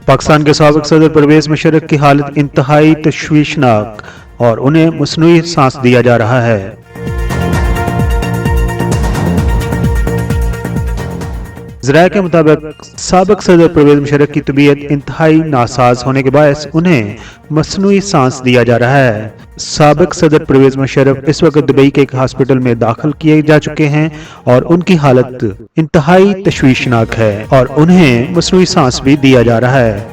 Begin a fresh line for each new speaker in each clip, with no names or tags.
पाकिस्तान के साबिक सदर परवेज मुशर्रफ की हालत इंतहाई तशवीशनाक और उन्हें मसनूई सांस दिया जा रहा है। ज़राए के मुताबिक साबिक सदर परवेज मुशर्रफ की तबीयत इंतहाई नासाज होने के बायस उन्हें मसनूई सांस दिया जा रहा है। साबिक सदर परवेज मुशर्रफ इस वक्त दुबई के एक हॉस्पिटल में दाखिल किए जा चुके हैं और उनकी हालत इंतहाई तशवीशनाक है और उन्हें मसनूई सांस भी दिया जा रहा है।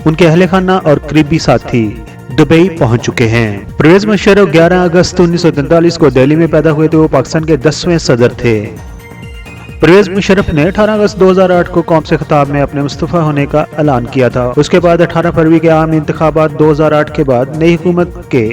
उनके अहले खाना और करीबी साथी दुबई पहुंच चुके हैं। परवेज मुशर्रफ 11 अगस्त 1943 को दिल्ली में पैदा हुए थे। वो पाकिस्तान के 10वें सदर थे। परवेज मुशर्रफ ने 18 अगस्त 2008 को कौम से खिताब में अपने मुस्तफ़ा होने का ऐलान किया था। उसके बाद 18 फरवरी के आम इंतखाबात 2008 के बाद नई हुकूमत के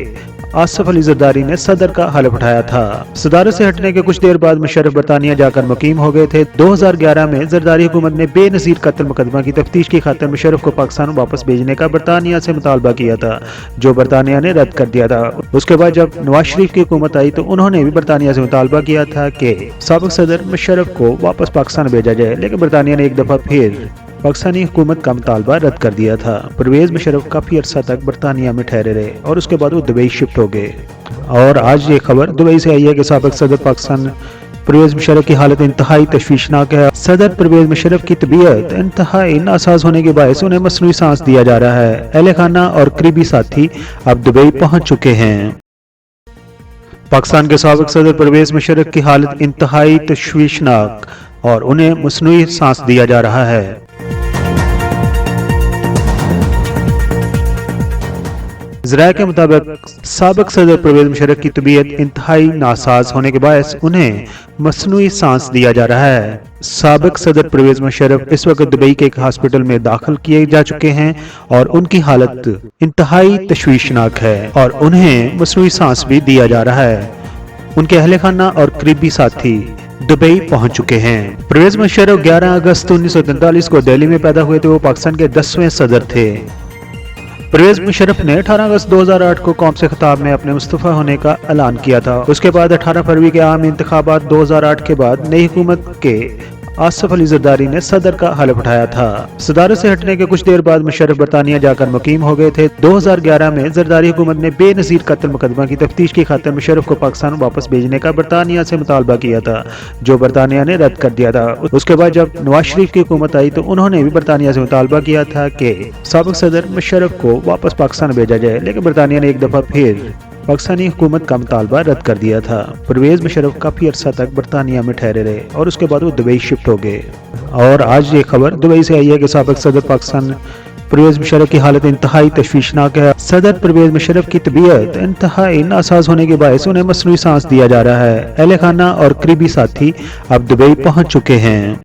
आसिफ अली जरदारी ने सदर का हलफ उठाया था। सदारत से हटने के कुछ देर बाद मुशर्रफ बरतानिया जाकर मुकीम हो गए थे। 2011 में जरदारी हुकूमत ने बेनज़ीर कत्ल मुकदमा की तफ्तीश की खातिर मुशर्रफ को पाकिस्तान वापस भेजने का बरतानिया से मुतालबा किया था, जो बरतानिया ने रद्द कर दिया था। उसके बाद जब नवाज शरीफ की हुकूमत आई तो उन्होंने भी बरतानिया से मुतालबा किया था कि साबिक सदर मुशर्रफ को वापस पाकिस्तान भेजा जाए, लेकिन बरतानिया ने एक दफा फिर पाकिस्तानी हुकूमत का मुतालबा रद्द कर दिया था। परवेज मुशर्रफ काफी अरसा तक बरतानिया में ठहरे रहे और उसके बाद वो दुबई शिफ्ट हो गए। और आज ये खबर दुबई से आई है कि साबिक सदर पाकिस्तान परवेज मुशर्रफ की हालत इंतहाई तशवीशनाक है। सदर परवेज मुशर्रफ की तबीयत इंतहाई नासाज होने के बायस उन्हें मसनूई सांस दिया जा रहा है। अहले खाना और करीबी साथी अब दुबई पहुंच चुके हैं। पाकिस्तान के साबिक सदर परवेज मुशर्रफ की हालत इंतहाई तशवीशनाक और उन्हें मसनूई सांस दिया जा रहा है। ज़राए के मुताबिक साबिक सदर परवेज मुशर्रफ की तबीयत इंतहाई नासाज होने के बायस उन्हें मसनूई सांस दिया जा रहा है। साबिक सदर परवेज मुशर्रफ इस वक्त दुबई के एक हॉस्पिटल में दाखिल किए जा चुके हैं और उनकी हालत इंतहाई तशवीशनाक है और उन्हें मसनूई सांस भी दिया जा रहा है। उनके अहले खाना और करीबी साथी दुबई पहुंच चुके हैं। परवेज मुशर्रफ 11 अगस्त 1943 को दिल्ली में पैदा हुए थे। वो पाकिस्तान के 10वें सदर थे। परवेज मुशर्रफ ने 18 अगस्त 2008 को कौम से खिताब में अपने मुस्तफ़ा होने का ऐलान किया था। उसके बाद 18 फरवरी के आम इंतखाबात 2008 के बाद नई हुकूमत के आसिफ अली जरदारी ने सदर का हलफ उठाया था। सदारत से हटने के कुछ देर बाद मुशर्रफ बरतानिया जाकर मुकीम हो गए थे। 2011 में जरदारी हुकूमत ने बेनज़ीर कत्ल मुकदमा की तफ्तीश की खातिर मुशर्रफ को पाकिस्तान वापस भेजने का बरतानिया से मुतालबा किया था, जो बरतानिया ने रद्द कर दिया था। उसके बाद जब नवाज शरीफ की हुकूमत आई तो उन्होंने भी बरतानिया से मुतालबा किया था कि साबिक सदर मुशर्रफ को वापस पाकिस्तान भेजा जाए, लेकिन बरतानिया ने एक दफा फिर पाकिस्तानी हुकूमत का मुतालबा रद्द कर दिया था। परवेज मुशर्रफ काफी अरसा तक बरतानिया में ठहरे रहे और उसके बाद वो दुबई शिफ्ट हो गए। और आज ये खबर दुबई से आई है कि साबिक सदर पाकिस्तान परवेज मुशर्रफ की हालत इंतहाई तशवीशनाक है। सदर परवेज मुशर्रफ की तबीयत इंतहाई नासाज होने के बायस उन्हें मसनूई सांस दिया जा रहा है। अहले खाना और करीबी साथी अब दुबई पहुंच चुके हैं।